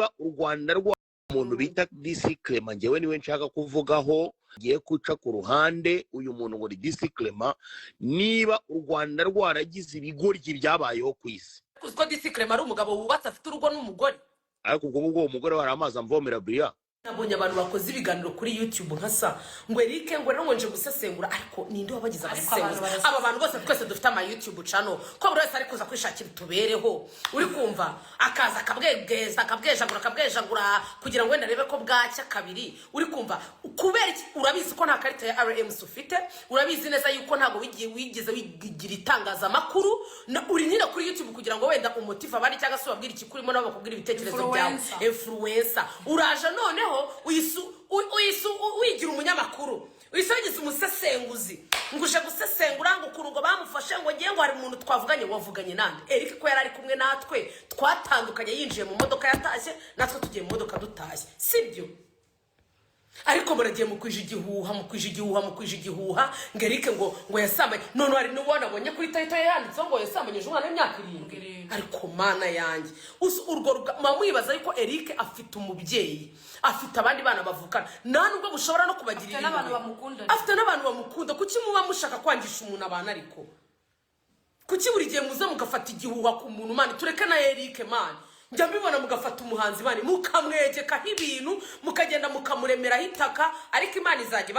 niba u Rwanda rwa umuntu bita DC Clement ngewe niwe nshaka kuvugaho giye kuca ku ruhande uyu muntu ngo DC Clement niba u Rwanda rwaragize ibigoryi byabayeho ku isi kuko DC Clement ari umugabo wubatse afite urugo n'umugore ariko ubwo umugore wari amazi amvomera Bria nabonye abantu bakoze ibiganiro kuri YouTube nkasa ngo Eric ngo rero nje gusesengura ariko ninde wabagize abasesengura aba bantu bose twese dufite ama YouTube channel ko buri wese ari kuza kwishakira tubereho uri kumva akaza akabwejagura kugira ngo wenda rebe ko bwacya kabiri uri kumva kubera iki urabizi ko nta karita ya RMS ufite urabizi neza yuko ntago wigeze wigira itangaza makuru uri nyine kuri YouTube kugira ngo wenda umutiva abandi cyangwa se babwira iki kurimo nabo bakubwira ibitekerezo byawe influencer uraje none uyisu wigira umunyamakuru wigize umusesenguzi nguje gusesengura ngo kurugo bamufashe ngo ngiye ngo hari umuntu twavuganye wavuganye nande Eric ko yarari kumwe natwe twatandukanye yinjiye mu modoka yatashye natwe tugiye mu modoka dutashye sibyo ariko baragiye mu kwije igihuha ngo Eric ngo yasambanye none hari n'ubona abonye kuri title yanditse ngo yasambanyije umwana w'imyaka 7 ariko mana yanjye urwo mamwibaza ariko Eric afite umubyeyi afite abandi bana bavukana nta nubwo bushobora no kubagirira afite n'abantu bamukunda kuki muba mushaka kwangisha umuntu abana ariko kuki buri gihe muza mugafata igihuha ku muntu mani tureke na Eric mani njya mbibona mugafata umuhanzi mani mukamwegekaho ibintu mukagenda mukamuremera hitaka ariko Imana izajya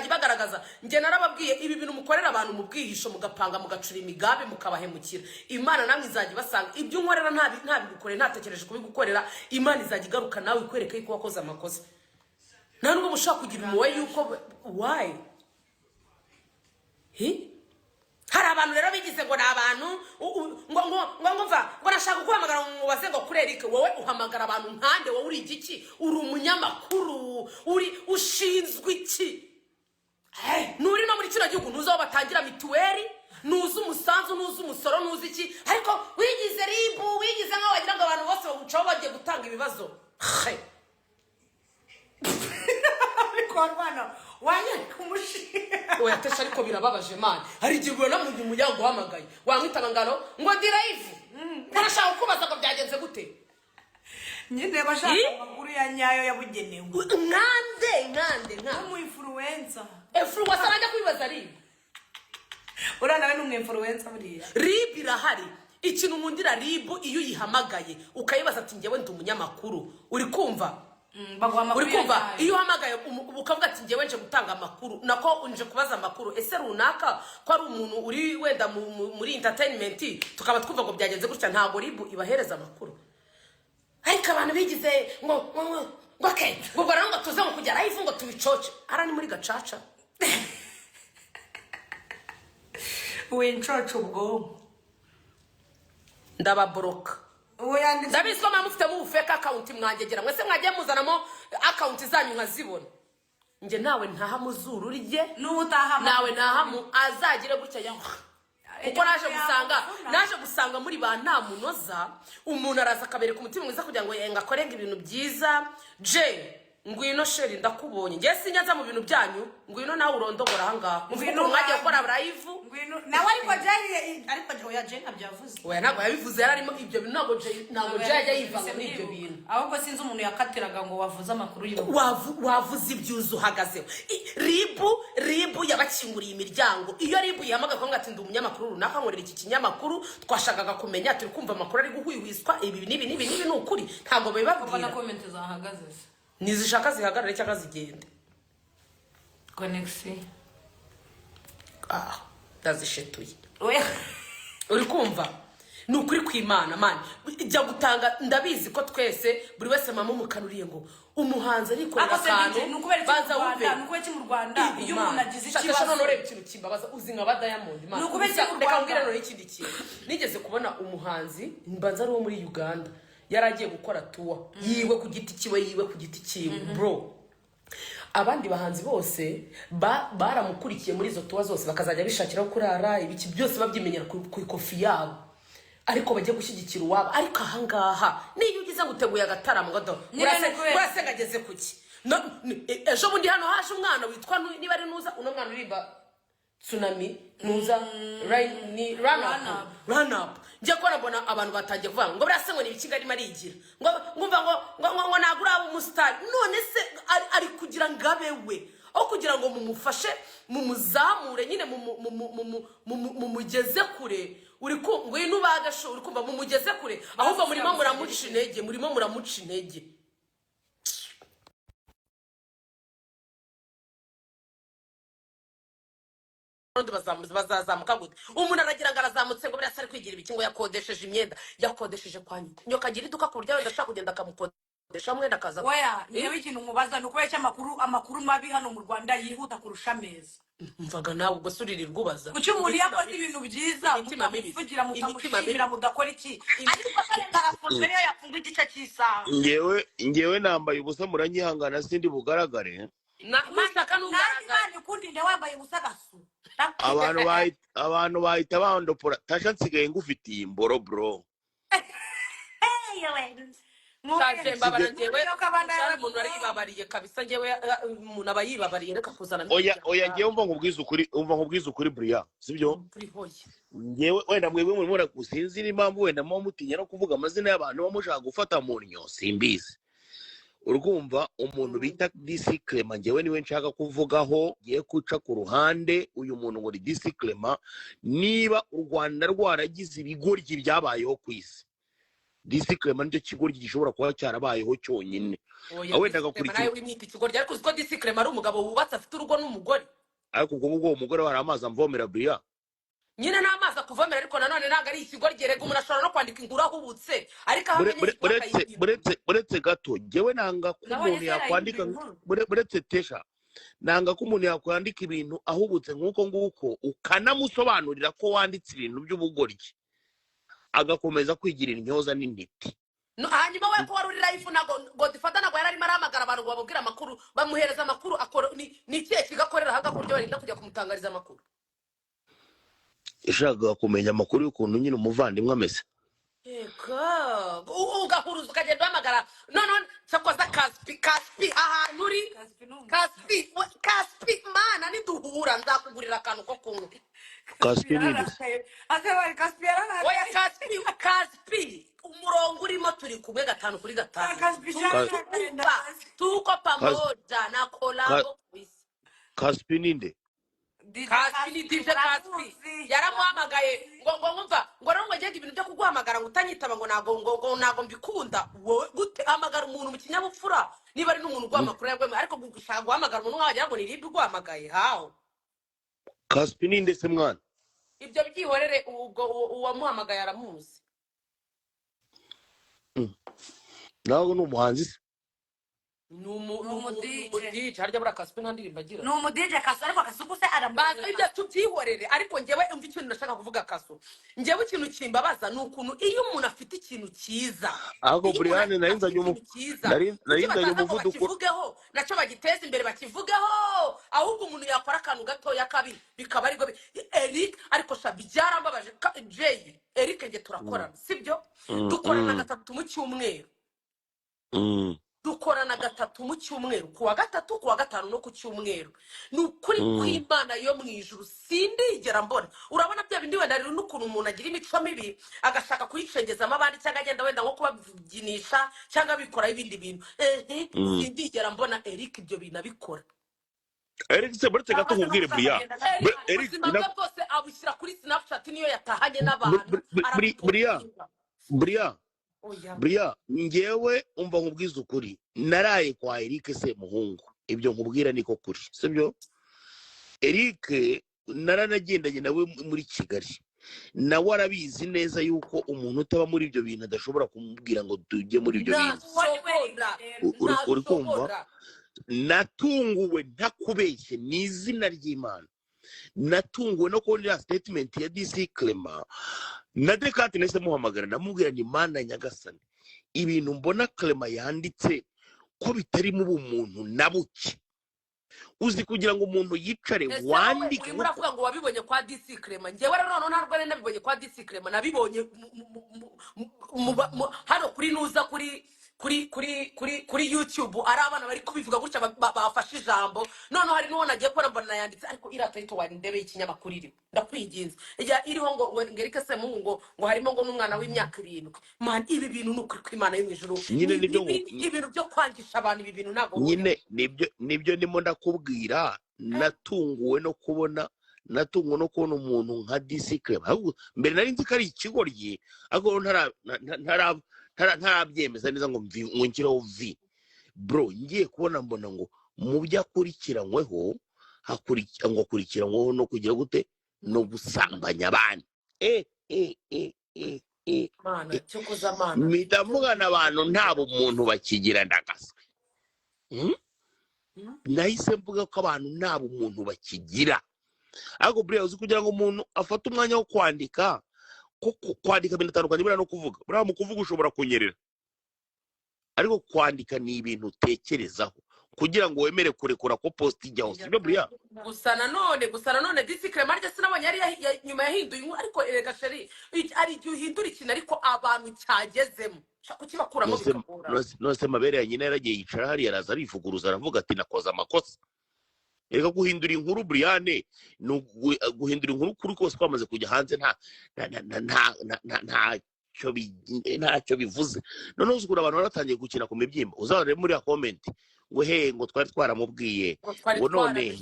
ibagaragaza njye narababwiye ibi bintu mukorera abantu mu bwihisho mugapanga mugacura imigabe mukabahemukira Imana namwe izajya basanga ibyo unkorera ntabigukorera ntatekereje kubigukorera Imana izajya igaruka nawe ikwereka yuko wakoze amakosa nta nubwo mushaka kugira umuwe yuko why hari abantu rero bigize ngo nabantu ngo nashaka guhamagara mu baze ngo kuri Eric wowe uhamagara abantu nkande wowe uri igiki uri umunyamakuru uri ushinzwe iki nuri no muri kino gihugu nuzo batangira mituweli nuzo umusanzu nuzo umusoro nuzo iki ariko wigize ribu wigize nka wagira ngo abantu bose bagucaho bagiye gutanga ibibazo ariko arwana wanye kumushi oya tesha ariko birababaje man hari igihe na mu muryango uhamagaye wamwitaba ngano ngo drive nashaka kubaza ko byagenze gute nyine bashaka amakuru ya nyayo yabugenewe nkande mu influencer arajya kwibaza ribu uranawe n'umwe influencer buriya ribu irahari ikintu nkundira ribu iyo uyihamagaye ukayibaza ati ngewe ndi umunyamakuru uri kumva uri kumva iyo uhamagaye ukavuga ati ngewe nje gutanga amakuru nako unje kubaza amakuru ese runaka ko ari umuntu uri wenda muri entertainment tukaba twumva ngo byagenze gutya ntago ribu ibahereza amakuru ariko abantu bigize ngo okay ngo baranga tuze ngo kujya live ngo tubicoce arani muri gacaca wencoce ubwo ndababoroka ndabiswa mufite mu fake account mwangegera mwese mwagiye muzanamo account zanyu nkazibona nge nawe ntaha muzuru rye nawe ntaha azagire gutya ya kuko naje gusanga muri ba nta munoza umuntu araza akabereka umutima mwiza kugira ngo yenga akorenga ibintu byiza ngwino sheri ndakubonye nge sinyaza mu bintu byanyu ngwino nawe urondogora hanga ngwino mwagiye gukora live ngwino nawe ariko oya Jane abyavuze oya ntabwo yabivuze yararimo ibyo bintu ntabwo yajya yivanga muri ibyo bintu ahubwo sinzi umuntu yakatiraga ngo wavuze amakuru wavuze ibyuzu uhagazeho ribu yabakinguriye imiryango iyo ribu yihamaga ko ngati ndi umunyamakuru runaka nkorera iki kinyamakuru twashakaga kumenya turi kumva amakuru ari guhwihwiswa ibi ni ukuri ntabwo babibabwira ubona comment zahagaze nizishaka zihagarare cyangwa zigende connection ndazishetuye oya uri kumva ni ukuri kw'Imana man ijya gutanga ndabizi ko twese buri wese mama mukanuriye ngo umuhanzi arikorera akantu baza wumve nuko mu Rwanda iyo umuntu agize ikibazo none ureba ikintu kimbabaza uzi nka ba Diamond man nuko reka mbwira none ikindi kintu nigeze kubona umuhanzi mbanza ari wo muri Uganda yaragiye gukora tour yiwe ku giti kiwe bro abandi bahanzi bose baramukurikiye muri izo tour zose bakazajya bishakiraho kurara ibiki byose babyimenyera ku ikofi yabo ariko bagiye gushyigikira uwabo ariko ahangaha niyo ugize guteguye agataramo ngodo urase ngageze kuki ejo bundi hano haje umwana witwa niba ari nuza uno mwana urimba tsunami nuza run up njye ko nabona abantu batangiye kuvuga ngo burase ngo ni ibikigali marigira ngo ngumva ngo ntabwo uraba umusitari none se ari kugira ngo abewe aho kugira ngo mumufashe mumuzamure nyine mumugeze kure uri kumva ngwino ubagasho uri kumva mumugeze kure ahubwo murimo muramuca intege bazazamuka gute umuntu aragira ngo arazamutse ngo birasa ari kwigira ibiki ngo yakodesheje imyenda yakodesheje kwa nyina nyoka agira iduka ku buryo wenda ashaka kugenda akamukodesha mwenda akaza oya niba ikintu mubaza ni ukubera amakuru mabi hano mu Rwanda yihuta kurusha ameza mvaga nawe ubwo suririrwa ubaza kuki umuntu yakoze ibintu byiza mutamuvugira mutamushimira mudakora iki ariko akarenga arafunze niyo yafunga igice cy'isaha ngewe nambaye ubusa muranyihangana sindi bugaragare nanjye ukundi nde wambaye ubusa gasu abantu bahita bandopora tasha nsigaye ngufitiye imboro bro mbabara njyewe umuntu arayibabariye kabisa njyewe umuntu aba yibabariye reka kuzana oya ngewe umva nkubwiza ukuri Bria sibyo ngewe wenda mwebwe muri gusinzira impamvu wenda muba mutinya no kuvuga amazina y'abantu baba mushaka gufata mu nnyo simbizi urumva umuntu bita DC Clement ngewe niwe nshaka kuvugaho giye kuca ku ruhande uyu muntu ngo DC Clement niba u Rwanda rwaragize ibigoryi byabayeho ku isi DC Clement nicyo kigoryi gishobora kuba cyarabayeho cyonyine wenda agakurikira nawe wimwita ikigoryi ariko uziko DC Clement ari umugabo wubatse afite urugo n'umugore ariko ubwo uwo mugore wari amazi amvomera Bria nyine n'amazi akuvomera ariko nanone ntabwo ari ikigoryi rega umuntu ashobora no kwandika inkuru ahubutse ariko buretse gato ngewe nanga ko umuntu yakwandika buretse tesha nanga ko umuntu yakwandika ibintu ahubutse nk'uko nguko ukanamusobanurira ko wanditse ibintu by'ubugoryi agakomeza kwigira intyoza n'intiti hanyuma we ko wari uri live nago Godfather nago yari arimo aramagara abantu ngo bababwire amakuru bamuhereza amakuru akora ni ikihe kigakorera haga kuryo barinda kujya kumutangariza amakuru ishaka kumenya amakuru y'ukuntu nyine umuvandimwe ameze yego ugahuruza ukagenda uhamagara none cyakoza Kaspi ahantu uri Kaspi mana niduhura nzakugurira akantu ko kunywa Kaspi ninde oya Kaspi umurongo urimo turi kumwe 5 kuri 5 tuko pamoja na kolabo Kaspi ninde Kaspi ni DJ Kaspi yaramuhamagaye ngo ngumva ngo rero ngo ngenge ibintu byo kuguhamagara ngo utanyitaba ngo nago mbikunda wowe gute hamagara umuntu mu kinyabupfura niba ari n'umuntu ugwamakuru yagwe ariko gushaka guhamagara umuntu nkagira ngo ni ribi ugwahamagaye hawo Kaspi ninde se mwana ibyo byihorere ubwo uwamuhamagaye aramuzi nawe n'umuhanzi DJ harya bura Kaspi ntandirimba agira no mu DJ Kaso ariko Kasuku se aramuzi ibyo tubyihorere ariko ngewe umva ikintu ndashaka kuvuga Kaso ngewe ikintu kimbabaza nukuntu iyo umuntu afite ikintu cyiza ahubwo Brian narinzanye umuvuduko kivugeho naco bagiteza imbere bakivugeho ahubwo umuntu yakora akantu gatoya kabi bikaba ariko Eric ariko shabi byarambabaje Jay Eric nge turakorana sibyo dukorana 3 mu cyumweru dukorana 3 mu cyumweru kuwa 3 kuwa 5 no ku cyumweru nukuri kw'Imana yo mwijuru sindigera mbona urabona bya bindi wenda rero n'ukuntu umuntu agira imico mibi agashaka kuyicengezamo abandi cyangwa agenda wenda nko kubaginisha cyangwa bikora ibindi bintu sindigera mbona Eric ibyo bintu abikora Eric se buretse gato nkubwire Bria Eric bose abushyira kuri Snapchat niyo yatahanye n'abantu Bria ngewe umva nkubwiza ukuri naraye kwa Eric se muhungu ibyo nkubwira niko kuri sibyo Eric naranagendanye nawe muri Kigali nawe arabizi neza yuko umuntu utaba muri ibyo bintu adashobora kumubwira ngo tujye muri ibyo bintu uri kumva natunguwe ntakubeshye n'izina ry'Imana natunguwe no kubona statement ya DC Clement na Dekate nese muhamagara namubwira ni Mana nyagasani ibintu mbona Clement yanditse ko bitari mu bumuntu nabuke uzi kugira ngo umuntu yicare wandike muravuga ngo wabibonye kwa DC Clement ngewe rero none ntarwo nabibonye kwa DC Clement nabibonye hano kuri nuza kuri kuri YouTube ari abana bari kubivuga gutya bafashe ijambo noneho hari n'uwo nagiye kubona mbona yanditse ariko iriya tayito wari ndebe y'ikinyamakuru iriho ndakwinginze iriho ngo Ngerike Semungu ngo harimo ngo n'umwana w'imyaka 7 man ibi bintu ni ukuri kw'Imana yo mu ijuru nyine nibyo ibintu byo kwangisha abantu ibi bintu ntabwo nyine nibyo ndimo ndakubwira natunguwe no kubona umuntu nka Disclaimer mbere nari nzi ko ari ikigoryi ariko ntarabyemeza neza ngo ngireho vi bro ngiye kubona mbona ngo mu byo akurikiranyweho akurikiranyweho no kugira gute no gusambanya abana mana cyo kuza mana mpita mvugana abantu ntabo umuntu bakigira ndagaswe nahise mvuga ko abantu ntabo umuntu bakigira ariko buriya uzi kugira ngo umuntu afate umwanya wo kwandika kwandika binatandukanye buriya no kuvuga buriya mu kuvuga ushobora kunyerera ariko kwandika ni ibintu utekerezaho kugira ngo wemere kurekura ko post ijyaho sibyo buriya gusa nanone Disclaimer rye sinabonye ari nyuma yahinduye ariko erega sheri ari igihe uhindura ikintu ariko abantu cyagezemo kukibakuramo bikagora nose mabere ya nyina yaragiye yicara hariya araza arivuguruza aravuga ati nakoze amakosa Ega guhindura inkuru Briane no guhindura inkuru kuri kose kwamaze kujya hanze ntacyo bivuze none uzukura abantu baratangiye gukina ku mibyimba uzabare muri ya comment ngo he ngo twari twaramubwiye ngo none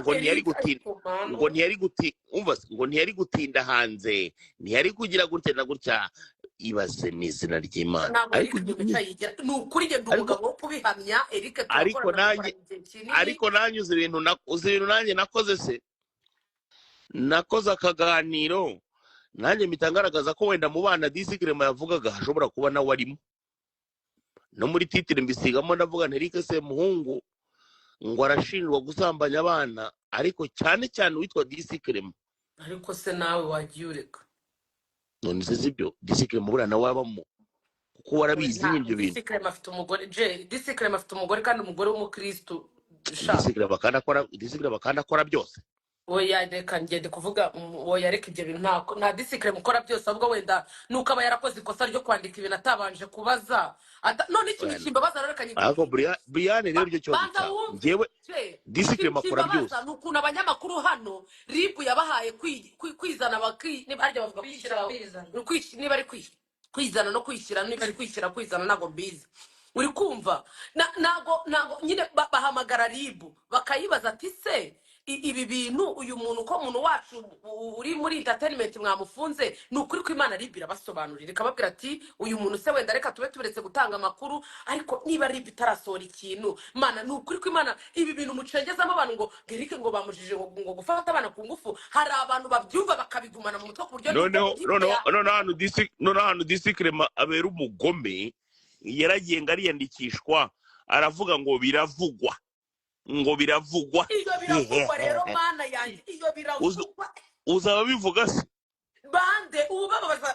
ngo ntiyari gutinda hanze ntiyari kugira gutya na gutya ibaze n'izina ry'Imana ariko nanyuze ibintu nanjye nakoze se nakoze akaganiro nanjye mitangaragaza ko wenda mu bana Disclaimer yavugaga hashobora kuba nawe arimo no muri titire mbisigamo ndavuga Ngerike Semungu ngo arashinjwa gusambanya abana ariko cyane witwa Disclaimer ariko se nawe wagiyureka none se sibyo Disclaimer bura nawe wabamo kuko warabizi ibyo bintu Disclaimer afite umugore Disclaimer afite umugore kandi umugore w'umukristo Disclaimer bakanda akora byose oya reka ngende kuvuga oya reka ibyo bintu nta Disclaimer ukora byose ahubwo wenda nuko aba yarakoze ikosa ryo kwandika ibintu atabanje kubaza none ikintu kimbabaza reka nyine ariko Briane rero byo cyo ngewe Disclaimer akora byose nukuntu abanyamakuru hano RIB yabahaye kwizana nibarya bavuga niba ari kwizana no kwishyira niba ari kwishyira kwizana nago mbizi uri kumva nago nyine bahamagara RIB bakayibaza ati se ibi bintu uyu muntu ko muntu wacu uri muri entertainment mwamufunze nukuri ko Imana RIB irabasobanurira ikababwira ati uyu muntu se wenda reka tube tuberetse gutanga amakuru ariko niba RIB itarasohora ikintu mana nukuri ko Imana ibi bintu mucengezamo abantu ngo Ngerike ngo bamujije ngo gufata abana ku ngufu hari abantu babyumva bakabigumana mu mutwe ku buryo none hano Disclaimer abera umugome yaragiye ngo ariyandikishwa aravuga ngo biravugwa iyo rero mana yanjye iyo biravugwa uzaba bivuga se bande ubu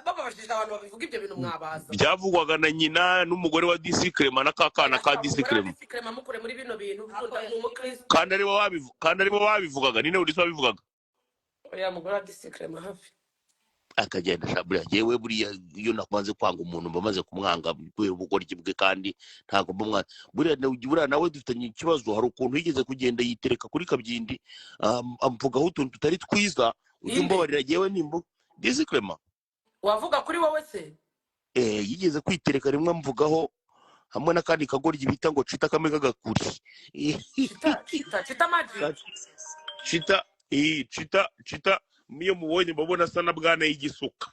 bababajije abantu babivuga ibyo bintu mwabaza byavugwaga na nyina n'umugore wa Disclaimer na kakana ka Disclaimer mukure muri bino bintu kandi aribo babivugaga nine uri babivugaga oya mugore wa Disclaimer hafi akagenda shabura yewe buriya iyo nakubanze kwanga umuntu bamaze kumwanga kubera ubugoryi bwe kandi ntago bumwana buriya nawe dufitanye ikibazo hari ukuntu yigeze kugenda yitereka kuri Kabyindi amvugaho utuntu tutari twiza ujumbabarira yewe nimbo Disclaimer wavuga kuri wowe se yigeze kwitereka rimwe amvugaho hamwe n'akandi kagoryi bita ngo Chita kamega gakuri Chita magic Chita miyo mubonye mbona sana bwana y'igisuka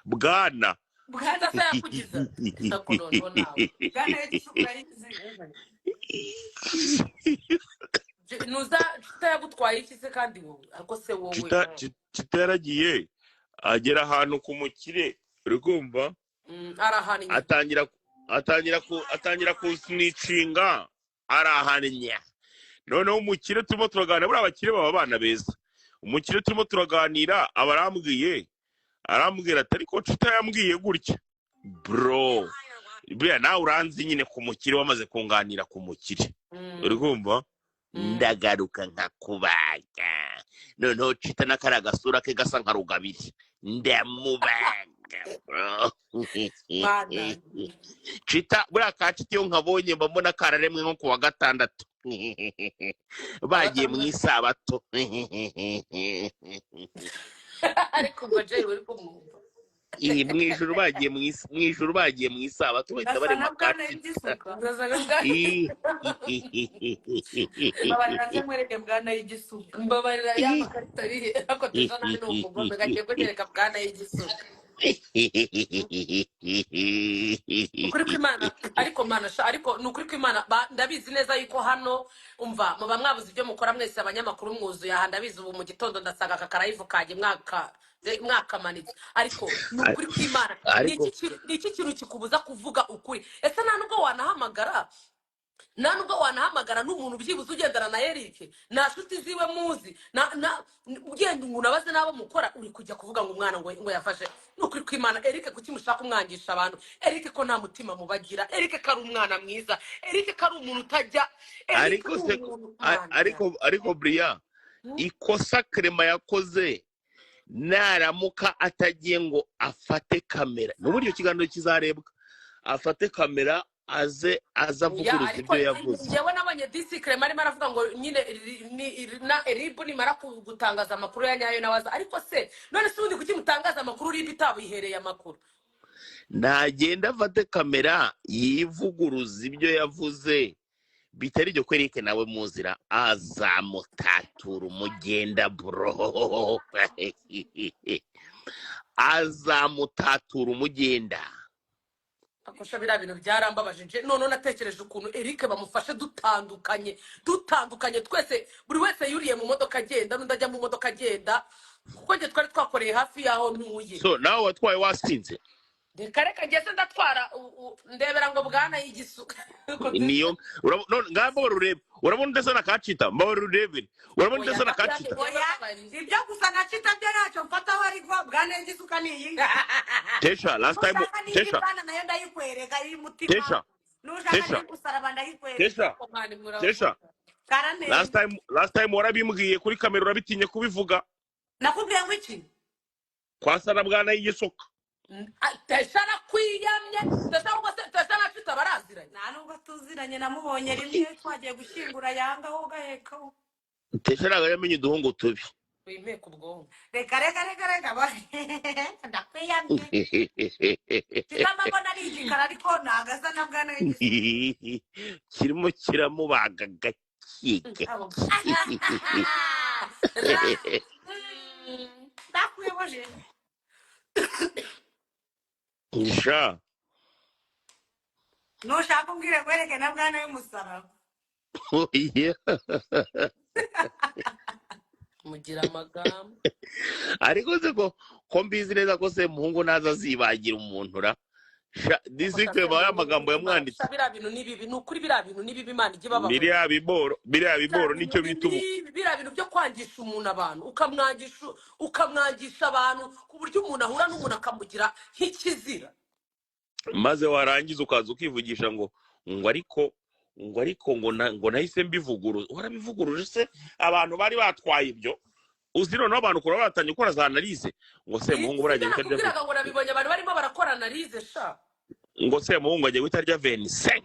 bwana se yakugize nakonono nawe bwana y'igisuka nuza Chita yagutwaye iki se kandi wowe ariko se wowe Chita yaragiye agera ahantu ku mukire uri kumva arahaniye atangira kusnicinga arahaninya noneho umukire turimo turaganira buri abakire baba abana beza umukire turimo turaganira arambwira atari ko Chita yambwiye gutya bro buriya nawe uranzi nyine ku mukire wamaze kunganira ku mukire uri kumva ndagaruka nkakubaga noneho Chita n'akari agasura ke gasa nka Rugabire ndamubaga Mana. Chita buriya ka Chita iyo nkabonye mba mbona kararemwe nko kuwa gatandatu bagiye mu isabato ariko ngo Jay uri kumwumva mu ijuru bagiye mu isabato bahita barema ka Chita mbabarira nze mwereke bwana y'igisuka mbabarira y'amakarita arihe ariko tuzana ni umugome gagiye kunyereka bwana y'igisuka ukuri kw'Imana ariko mana ariko ni ukuri kw'Imana ndabizi neza yuko hano umva muba mwabuze ibyo mukora mwese abanyamakuru mwuzuye aha ndabizi ubu mu gitondo ndasanga aka karayivu kaje mwakamanitse ariko ni ukuri kw'Imana ni iki kintu kikubuza kuvuga ukuri ese nta nubwo wanahamagara n'umuntu byibuze ugendana na Eric nta nshuti ziwe muzi ugenda ngo unabaze n'abo mukora uri kujya kuvuga ngo umwana ngo yafashe n'ukuri kw'Imana Eric kuki mushaka umwangisha abantu Eric ko nta mutima mubagira Eric ko ari umwana mwiza Eric ko ari umuntu utajya ariko Bria ikosa Clement yakoze naramuka atagiye ngo afate kamera n'uburyo kiganiro kizarebwa afate kamera azavuguruza ibyo yavuze njyewe nabonye DC Clement arimo aravuga ngo nyine na RIB nimara gutangaza amakuru ya nyayo nawaza ariko se none se ubundi kuki mutangaza amakuru RIB itabihereye amakuru ntagenda afate kamera yivuguruza ibyo yavuze bitari ibyo Eric nawe muzira azamutatura umugenda bro azamutatura umugenda akosha bira bintu byarambabaje nje none natekereje ukuntu Eric bamufashe dutandukanye twese buri wese yuriye mu modoka agenda n'undi ajya mu modoka agenda kuko nge twari twakoreye hafi yaho ntuye so nawe watwaye wasinze reka ngeze ndatwara ndebera ngo bwana y'igisuka niyo ngamba barurebe urabona ndetse na ka Chita mbarurebe urabona ndetse na ka Chita ibyo gusa na Chita byo ntacyo mfataho ariko bwana y'igisuka ni iyi Tesha last time Tesha nayo ndayikwereka iri mutima nushaka gusaraba ndayikwereka Tesha last time warabimbwiye kuri kamera urabitinye kubivuga nakubwiye ngo iki kwasana bwana y'igisuka Tesha nakwiyamye Tesha na Chita baraziranye nta nubwo tuziranye namubonye rimwe twagiye gushyingura yanga ho gaheka Tesha ntabwo yamenye uduhungu tubi wimeka ubwonko reka ndakwiyamye kitamabona ari igikara ariko nagasa na bwana y'igisuka kirimo kiramubaga gakiga ndakuyoboje Nisha nushaka umbwire kwereke na bwana y'umusaraba mugira amagambo ariko se ko mbizi neza ko se muhungu naza azibagira umuntu ra disike ba amagambo yamwanditse biriya bintu ni bibi ni ukuri biriya bintu ni bibi Imana ijye baba biriya biboro nicyo bita biriya bintu byo kwangisha umuntu abantu ukamwangisha abantu ku buryo umuntu ahura n'umuntu akamugira nk'ikizira maze warangiza ukaza ukivugisha ngo ariko ngo nahise mbivuguruje warabivuguruje se abantu bari batwaye ibyo uzi noneho abantu kura batanye gukora za analize ngo se muhungu buragiye bitarya ngo nabibonye abantu barimo barakora analize sha ngo se muhungu agiye bitarya 25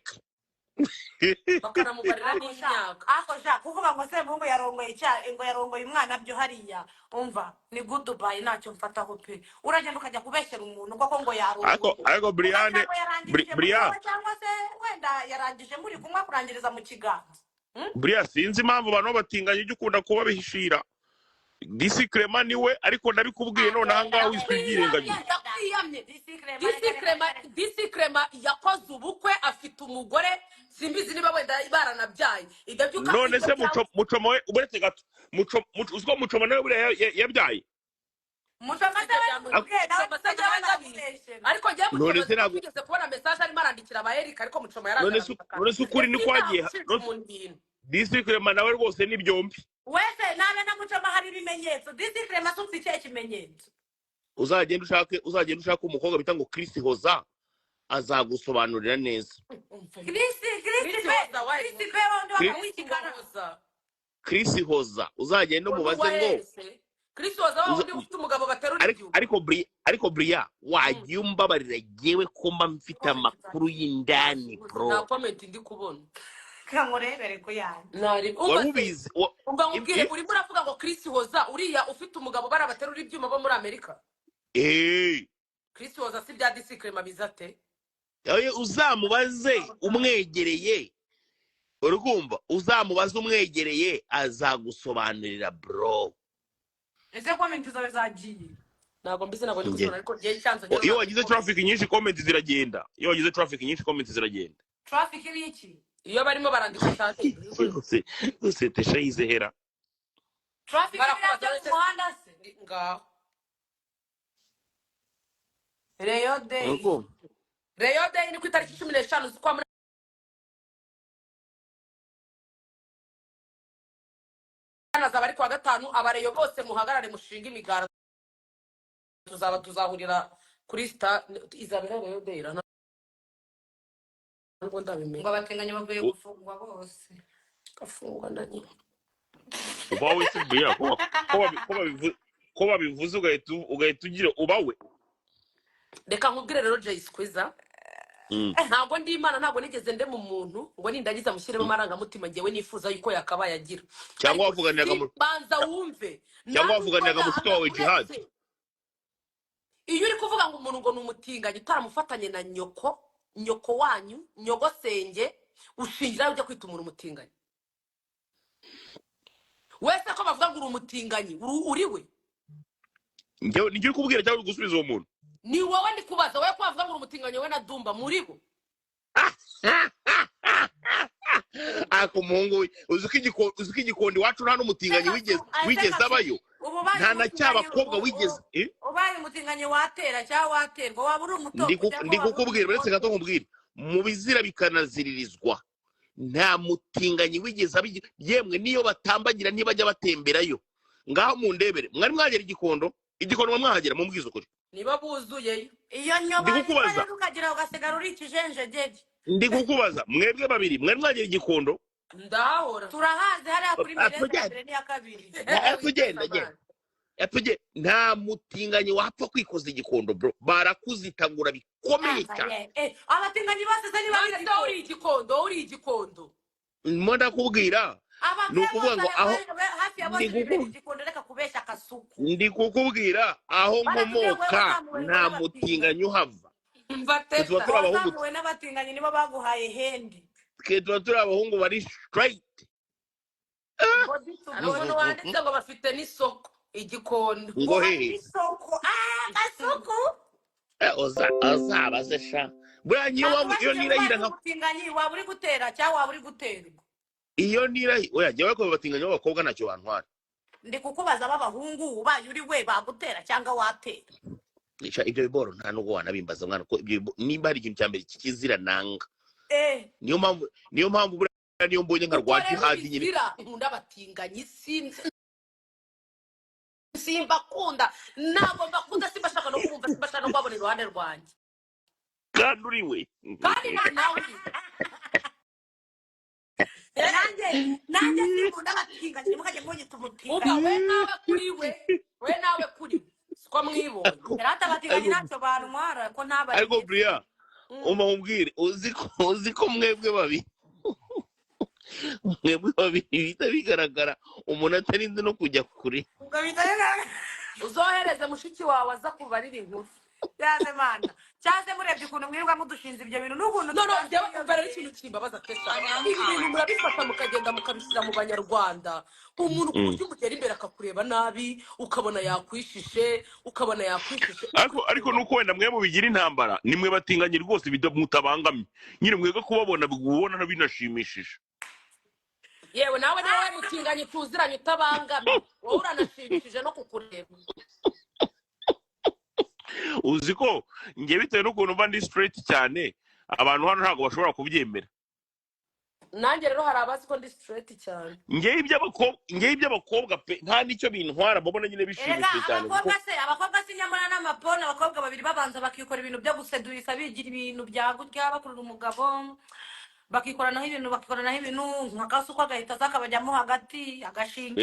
bakanamubarira n'imyaka ako sha kuvuga ngo se muhungu yarongoye umwana byo hariya umva ni good Dubai ntacyo mfataho pe uragenda ukajya kubeshyera umuntu koko ngo yarongoye ariko Brian cyangwa se wenda yarangije muri kumwe kurangiriza mu kiganza Brian sinzi impamvu abantu batinganye ujye ukunda kuba bihishira DC Clement niwe ariko nabikubwiye none aha ngaho wisubyirengagiye DC Clement yakoze ubukwe afite umugore simbizi niba wenda baranabyaye none se mucomo we uburetse gato uziko mucomo nawe buriya yabyaye ariko njye mucomo tugeze kubona message arimo arandikira aba Eric ariko mucomo yaraje none se ukuri ni kwagiye DC Clement nawe rwose ni byombi wese nabe na mucomo hari ibimenyetso DC Clement ufite icyo kimenyetso uzagenda ushaka umukobwa bita ngo Chris Hoza azagusobanurira neza Chris Hoza uzagenda umubaze ngo Chris Hoza wundi ufite umugabo baterura igihugu ariko Bria wagiye umbabarira jewe ko mba mfite Comment amakuru y'indani nta bro. comment ndi kubona. kamurebere ko yanjye Nari Wari umva se. ubizi Umva nkubwire urimo uravuga ngo Chris Hoza uriya ufite umugabo barabaterura ibyuma bo muri Amerika. Chris Hoza si bya disikrema bizate. uzamubaze umwegereye urukumva uzamubaze umwegereye azagusobanurira bro. ese comment zawe zagiye Ntabwo mbizi ntabwo ndi gusona ariko gihe cyanze iyo wagize traffic nyinshi comment ziragenda. Iyo wagize traffic nyinshi comment ziragenda. traffic ni iki iyo barimo barandika cyane. Use tesha yizehera. traffic ni mu muhanda se Ngaho. Rayon Day Rayon Day ni ku itariki 15 z'ukwa munani. Azaba ari kwa gatanu abareyo bose muhagarare mushinga imigara tuzahurira kuri star izabera Rayon Day rana ngo ndabimenya ngo abatinganye bavuye gufungwa bose gafungwa ndanye Ubawe si Bria ko babivuze ugahita ugira ubawe. reka nkubwire rero Jay Squeezer ntabwo ndi imana ntabwo nigeze nde mu muntu ngo nindagiza mushyiremo amarangamutima ngewe nifuza yuko yakabaye agira Cyangwa wavuganiraga mu banza wumve cyangwa wavuganiraga mushiki wawe Jihad. iyo uri kuvuga ngo umuntu ngo ni umutinganyi utaramufatanye na nyoko wanyu nyogosenge ushingira ujya kwita umuntu umutinganyi wese ko bavuga ngo uri umutinganyi uri we Njyewe ngiye kubwira cyangwa gusubiza uwo muntu. ni wowe ndi kubaza wowe ko bavuga ngo uri umutinganyi we na Dumba muri bo Ako muhungu uziko igikondi wacu nta n'umutinganyi wigeze abayo. Nta na cy'abakobwa wigeze ubaye umutinganyi watera cyangwa waterwa waba uri umuto ndi kukubwira uretse gato nkubwira mu bizira bikanaziririzwa nta mutinganyi wigeze yemwe niyo batambagira ntibajya batemberayo ngaho mu ndebere mwari mwagera igikondo mwahagera mu mbwizo kuri niba buzuyeyo iyo nyoba ukagira ugasigara uri ikijenjegeje ndi kukubaza mwebwe babiri mwari mwagera igikondo ndahora turahazi hariya kuri mbere n'iya kabiri tugenda nta mutinganyi wapfa kwikoza igikondo bro barakuzitagura bikomeye cyane. abatinganyi bose se niba uri igikondo mo ndakubwira ni ukuvuga ngo aho hafi ya bose bibera igikondo reka kubeshya akasuku ndi kukubwira aho nkomoka nta mutinganyi uhava. Tuba turi abahungu bazamuwe n'abatinganyi nibo baguhaye hendi tuba turi abahungu bari straight. abantu banditse ngo bafite n'isoko igikondo ngo hehe isoko agasuku ozabaze sha buriya iyo nirahira nka umutinganyi waba uri gutera cyangwa waba uri guterwa iyo nirahi oya jyawe ko batinganyi b'abakobwa ntacyo bantwara. ndi kukubaza b'abahungu ubaye uri we bagutera cyangwa watera ibyo biboro nta nubwo wanabimbaza mwana ko nimba hari ikintu cya mbere kikizira nanga niyo mpamvu buriya niyo mbonye nka rwa Jihad nyine nkunda abatinganyi simbakunda ntabwo mbakunda simbashaka no kumva simbashaka no kubabona iruhande rwanjye kandi uri we kandi nawe nanjye sinkunda abatinganyi mukajya mwonyita umutinganyi uba we nawe kuri siko mwibonye rata abatinganyi ntacyo bantwara ko ntabari ariko Bria umubwire uzi ko mwebwe babiri bihita bigaragara umuntu atarinze no kujya kure uzohereze mushiki wawe aza kubarira inkuru yaze mana cyaze murebye ukuntu mwirirwa mudushinze ibyo bintu n'ukuntu njyewe umva rero ikintu kimbabaza tesa ibi bintu murabifata mukagenda mukabishyira mu banyarwanda umuntu ku buryo umugera imbere akakureba nabi ukabona yakwishishe ariko nuko wenda mwe mubigira intambara nimwe batinganye rwose mutabangamye nyine mwebwe kubabona bigubona binashimishije yewe nawe niwe mutinganye tuziranye utabangamye wowe uranashimishije no kukureba uzi ko njye bitewe n'ukuntu mba ndi straight cyane abantu hano ntabwo bashobora kubyemera. nanjye rero hari abazi ko ndi straight cyane njye iby'abakobwa pe nta nicyo bintwara mbona nyine bishimishije cyane abakobwa si nyamara n'amapone abakobwa babiri babanza bakikora ibintu byo gusedurisa bigira ibintu bya gutya bakurura umugabo bakikoranaho ibintu nk'akasuku agahita aza akabajyamo hagati agashinga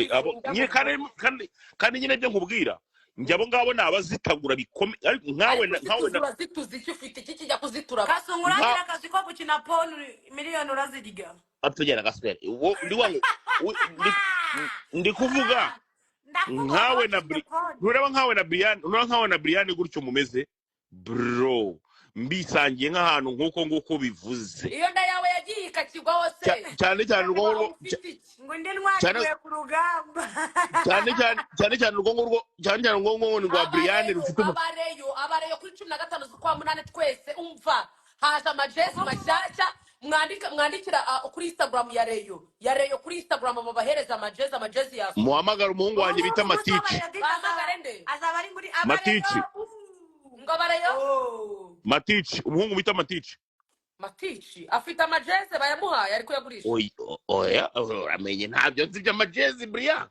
kandi nyine byo nkubwira njyabo ngabo nabazitagura bikomeye ariko nkawe ariko urazituza icyo ufite iki kijya kuzitura kasunguragira akazi ko gukina ponu miliyoni urazirya atugera gasperi uwo ndi wangu ndi kuvuga nkawe na nureba nkawe na Brian gutyo mumeze bro mbisangiye nk'ahantu nk'uko bivuze iyo nda yawe yagiye ikakigwa hose cyane ngo ndi ntwagiwe ku rugamba cyane urwo rwa Brian rufite abareyo kuri 15 z'ukwa munani twese umva haje amajezi mashyashya mwandikira kuri Instagram ya reyo kuri Instagram babahereza amajezi yawe muhamagara umuhungu wanjye bita Matici bahamagare nde azaba ari muri Matici ngo bareyo Matici umuhungu bita Matici afite amajezi bayamuhaye ariko yagurisha oya uramenye ntabyo nzi by'amajezi Brian